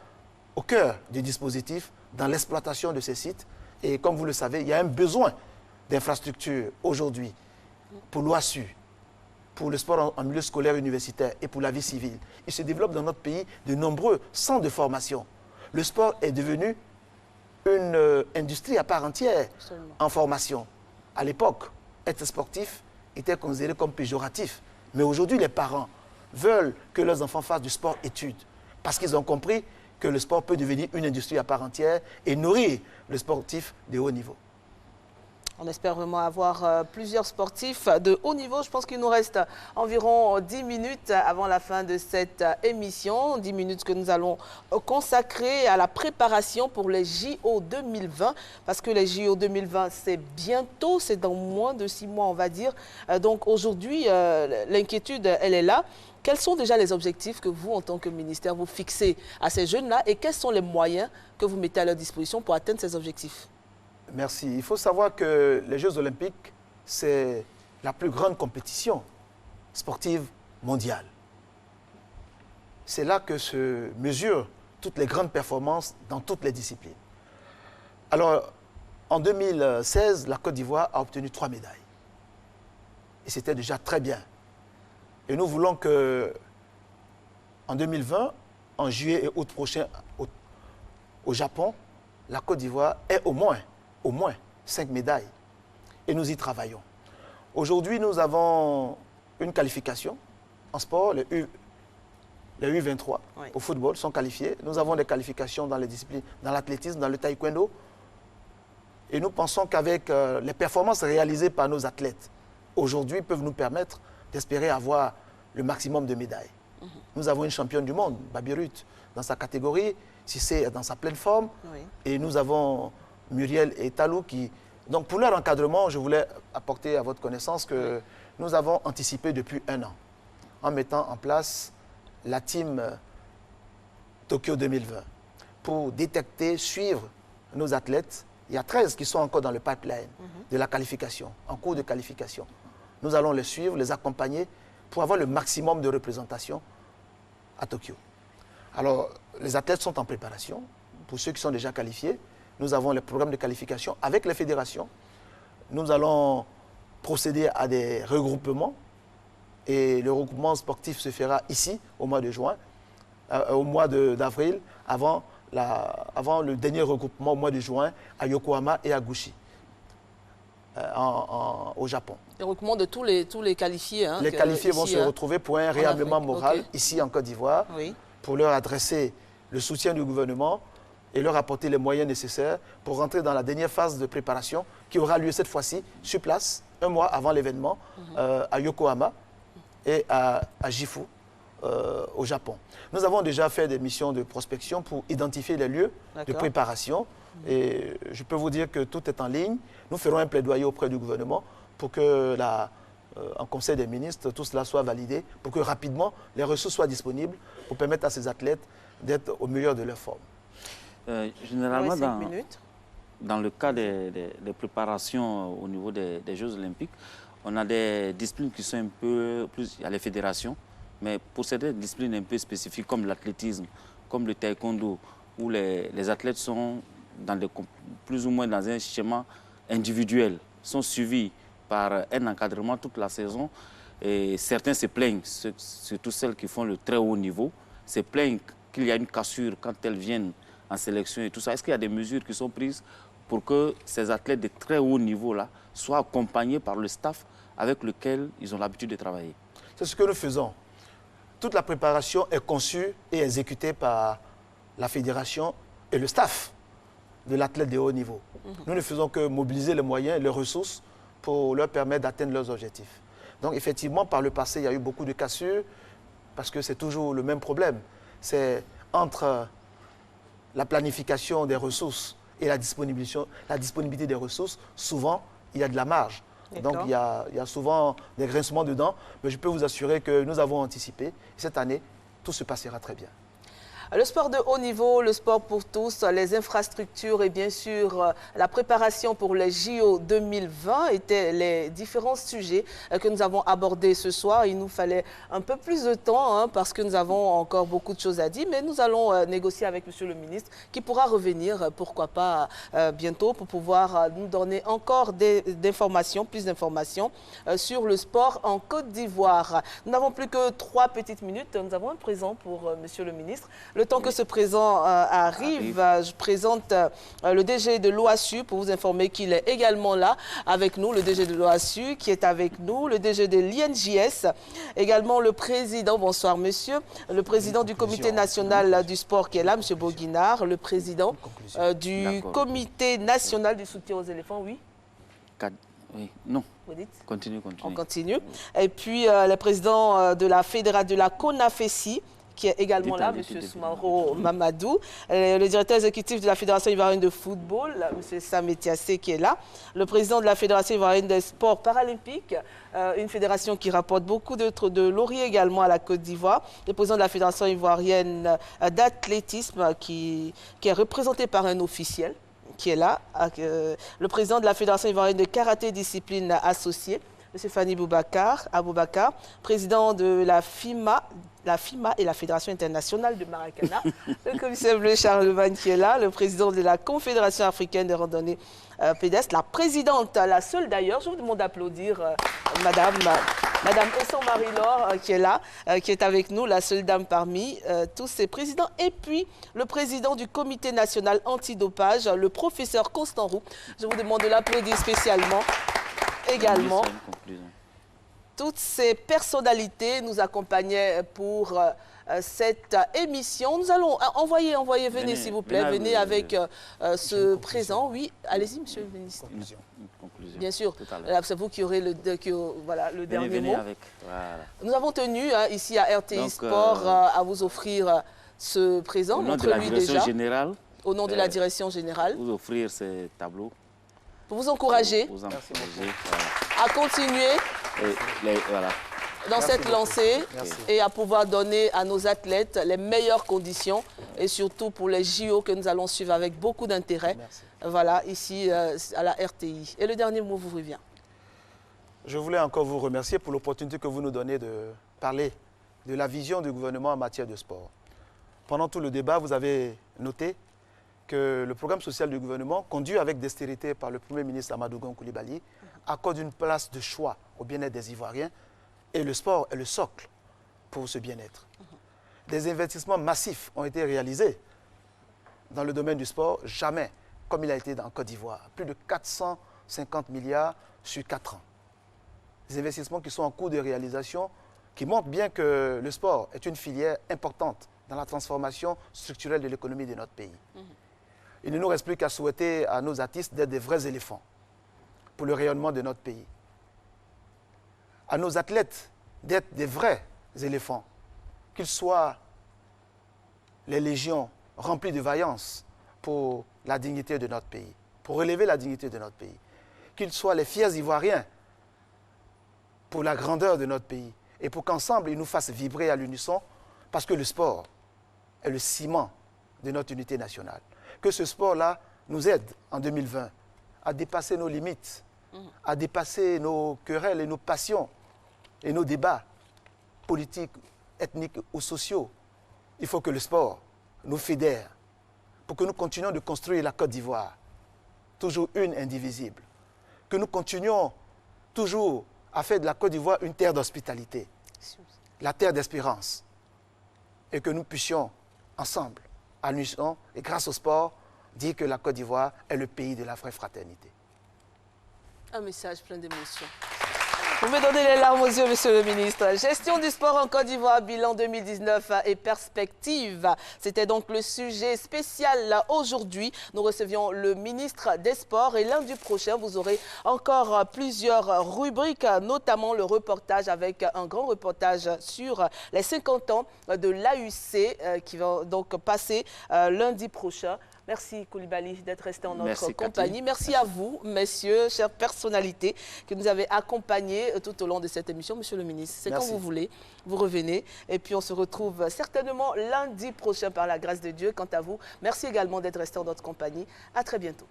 au cœur du dispositif dans l'exploitation de ces sites. Et comme vous le savez, il y a un besoin d'infrastructures aujourd'hui pour l'OASU, pour le sport en milieu scolaire universitaire et pour la vie civile. Il se développe dans notre pays de nombreux centres de formation. Le sport est devenu une industrie à part entière en formation. À l'époque, être sportif était considéré comme péjoratif. Mais aujourd'hui, les parents veulent que leurs enfants fassent du sport-études parce qu'ils ont compris que le sport peut devenir une industrie à part entière et nourrir le sportif de haut niveau. On espère vraiment avoir plusieurs sportifs de haut niveau. Je pense qu'il nous reste environ 10 minutes avant la fin de cette émission. 10 minutes que nous allons consacrer à la préparation pour les JO 2020. Parce que les JO 2020, c'est bientôt, c'est dans moins de 6 mois, on va dire. Donc aujourd'hui, l'inquiétude, elle est là. Quels sont déjà les objectifs que vous, en tant que ministère, vous fixez à ces jeunes-là et quels sont les moyens que vous mettez à leur disposition pour atteindre ces objectifs? Merci. Il faut savoir que les Jeux olympiques, c'est la plus grande compétition sportive mondiale. C'est là que se mesurent toutes les grandes performances dans toutes les disciplines. Alors, en 2016, la Côte d'Ivoire a obtenu 3 médailles. Et c'était déjà très bien. Et nous voulons que, en 2020, en juillet et août prochain, au Japon, la Côte d'Ivoire ait au moins 5 médailles. Et nous y travaillons. Aujourd'hui, nous avons une qualification en sport. Les U23 au football sont qualifiés. Nous avons des qualifications dans les disciplines, dans l'athlétisme, dans le taekwondo. Et nous pensons qu'avec les performances réalisées par nos athlètes, aujourd'hui, peuvent nous permettre d'espérer avoir le maximum de médailles. Nous avons une championne du monde, Babirut, dans sa catégorie, Cissé est dans sa pleine forme. Et nous avons Muriel et Talou qui... Donc pour leur encadrement, je voulais apporter à votre connaissance que nous avons anticipé depuis 1 an en mettant en place la team Tokyo 2020 pour détecter, suivre nos athlètes. Il y a 13 qui sont encore dans le pipeline de la qualification, en cours de qualification. Nous allons les suivre, les accompagner pour avoir le maximum de représentation à Tokyo. Alors, les athlètes sont en préparation pour ceux qui sont déjà qualifiés. Nous avons les programmes de qualification avec les fédérations. Nous allons procéder à des regroupements. Et le regroupement sportif se fera ici, au mois de juin, au mois d'avril, avant le dernier regroupement au mois de juin à Yokohama et à Gushi, au Japon. Le regroupement de tous les qualifiés. Hein, les qualifiés vont se retrouver pour un réarmement moral ici en Côte d'Ivoire, pour leur adresser le soutien du gouvernement et leur apporter les moyens nécessaires pour rentrer dans la dernière phase de préparation qui aura lieu cette fois-ci sur place, un mois avant l'événement, à Yokohama et à Gifu, au Japon. Nous avons déjà fait des missions de prospection pour identifier les lieux de préparation. Et je peux vous dire que tout est en ligne. Nous ferons un plaidoyer auprès du gouvernement pour que, en Conseil des ministres, tout cela soit validé, pour que rapidement les ressources soient disponibles pour permettre à ces athlètes d'être au meilleur de leur forme. Généralement, dans le cas des préparations au niveau des Jeux Olympiques, on a des disciplines qui sont un peu plus... Il y a les fédérations, mais pour certaines disciplines un peu spécifiques, comme l'athlétisme, comme le taekwondo, où les athlètes sont plus ou moins dans un schéma individuel, sont suivis par un encadrement toute la saison. Et certains se plaignent, surtout celles qui font le très haut niveau, se plaignent qu'il y a une cassure quand elles viennent en sélection et tout ça. Est-ce qu'il y a des mesures qui sont prises pour que ces athlètes de très haut niveau-là soient accompagnés par le staff avec lequel ils ont l'habitude de travailler? C'est ce que nous faisons. Toute la préparation est conçue et exécutée par la fédération et le staff de l'athlète de haut niveau. Nous ne faisons que mobiliser les moyens et les ressources pour leur permettre d'atteindre leurs objectifs. Donc effectivement, par le passé, il y a eu beaucoup de cassures parce que c'est toujours le même problème. C'est entre la planification des ressources et la disponibilité des ressources, souvent, il y a de la marge. Donc, il y a souvent des grincements dedans. Mais je peux vous assurer que nous avons anticipé. Et cette année, tout se passera très bien. Le sport de haut niveau, le sport pour tous, les infrastructures et bien sûr la préparation pour les JO 2020 étaient les différents sujets que nous avons abordés ce soir. Il nous fallait un peu plus de temps parce que nous avons encore beaucoup de choses à dire, mais nous allons négocier avec Monsieur le ministre qui pourra revenir, pourquoi pas bientôt, pour pouvoir nous donner encore plus d'informations sur le sport en Côte d'Ivoire. Nous n'avons plus que 3 petites minutes. Nous avons un présent pour Monsieur le ministre. Le temps que ce présent arrive, je présente le DG de l'OASU pour vous informer qu'il est également là avec nous, le DG de l'OASU qui est avec nous, le DG de l'INJS, également le président, bonsoir monsieur, le président du comité national du sport qui est là, monsieur Boguinard, le président du comité national du soutien aux éléphants, oui. Oui, non. Vous dites? Continue. On continue. Et puis le président de la fédération de la CONAFESI, qui est également là, M. Soumaro Mamadou, le directeur exécutif de la Fédération ivoirienne de football, M. Sametiassé, qui est là, le président de la Fédération ivoirienne des sports paralympiques, une fédération qui rapporte beaucoup de lauriers également à la Côte d'Ivoire, le président de la Fédération ivoirienne d'athlétisme, qui est représenté par un officiel, qui est là, le président de la Fédération ivoirienne de karaté discipline associée, M. Fani Aboubakar, président de la FIMA et la Fédération internationale de Maracana, le commissaire bleu Charlemagne qui est là, le président de la Confédération africaine de randonnée pédestre, la présidente, la seule d'ailleurs, je vous demande d'applaudir Madame Esson Marie-Laure qui est là, qui est avec nous, la seule dame parmi tous ces présidents. Et puis le président du comité national antidopage, le professeur Constant Roux. Je vous demande de l'applaudir spécialement. Également, toutes ces personnalités nous accompagnaient pour cette émission. Nous allons envoyer, venez s'il vous plaît, venez avec ce présent. Oui, allez-y, monsieur le ministre. Conclusion. Bien sûr, c'est vous qui aurez le dernier mot. Voilà. Nous avons tenu ici à RTI Sport à vous offrir ce présent. Au nom de la direction générale. Au nom de la direction générale. Vous offrir ces tableaux. Pour vous encourager à continuer dans cette lancée et à pouvoir donner à nos athlètes les meilleures conditions et surtout pour les JO que nous allons suivre avec beaucoup d'intérêt. Voilà, ici à la RTI. Et le dernier mot vous revient. Je voulais encore vous remercier pour l'opportunité que vous nous donnez de parler de la vision du gouvernement en matière de sport. Pendant tout le débat, vous avez noté que le programme social du gouvernement, conduit avec dextérité par le Premier ministre Amadou Gon Coulibaly, accorde une place de choix au bien-être des Ivoiriens et le sport est le socle pour ce bien-être. Des investissements massifs ont été réalisés dans le domaine du sport, jamais comme il a été en Côte d'Ivoire. Plus de 450 milliards sur 4 ans. Des investissements qui sont en cours de réalisation, qui montrent bien que le sport est une filière importante dans la transformation structurelle de l'économie de notre pays. Il ne nous reste plus qu'à souhaiter à nos artistes d'être des vrais éléphants pour le rayonnement de notre pays. À nos athlètes d'être des vrais éléphants, qu'ils soient les légions remplies de vaillance pour la dignité de notre pays, pour relever la dignité de notre pays, qu'ils soient les fiers Ivoiriens pour la grandeur de notre pays et pour qu'ensemble ils nous fassent vibrer à l'unisson parce que le sport est le ciment de notre unité nationale. Que ce sport-là nous aide en 2020 à dépasser nos limites, à dépasser nos querelles et nos passions et nos débats politiques, ethniques ou sociaux. Il faut que le sport nous fédère pour que nous continuions de construire la Côte d'Ivoire, toujours une, indivisible. Que nous continuions toujours à faire de la Côte d'Ivoire une terre d'hospitalité, la terre d'espérance, et que nous puissions ensemble, à l'unisson et grâce au sport, dire que la Côte d'Ivoire est le pays de la vraie fraternité. Un message plein d'émotions. Vous me donnez les larmes aux yeux, monsieur le ministre. Gestion du sport en Côte d'Ivoire, bilan 2019 et perspectives. C'était donc le sujet spécial aujourd'hui. Nous recevions le ministre des Sports et lundi prochain, vous aurez encore plusieurs rubriques, notamment le reportage avec un grand reportage sur les 50 ans de l'AUC qui va donc passer lundi prochain. Merci Coulibaly d'être resté en notre compagnie. Merci à vous, messieurs, chères personnalités, que nous avez accompagnés tout au long de cette émission. Monsieur le ministre, c'est quand vous voulez, vous revenez. Et puis on se retrouve certainement lundi prochain par la grâce de Dieu. Quant à vous, merci également d'être resté en notre compagnie. À très bientôt.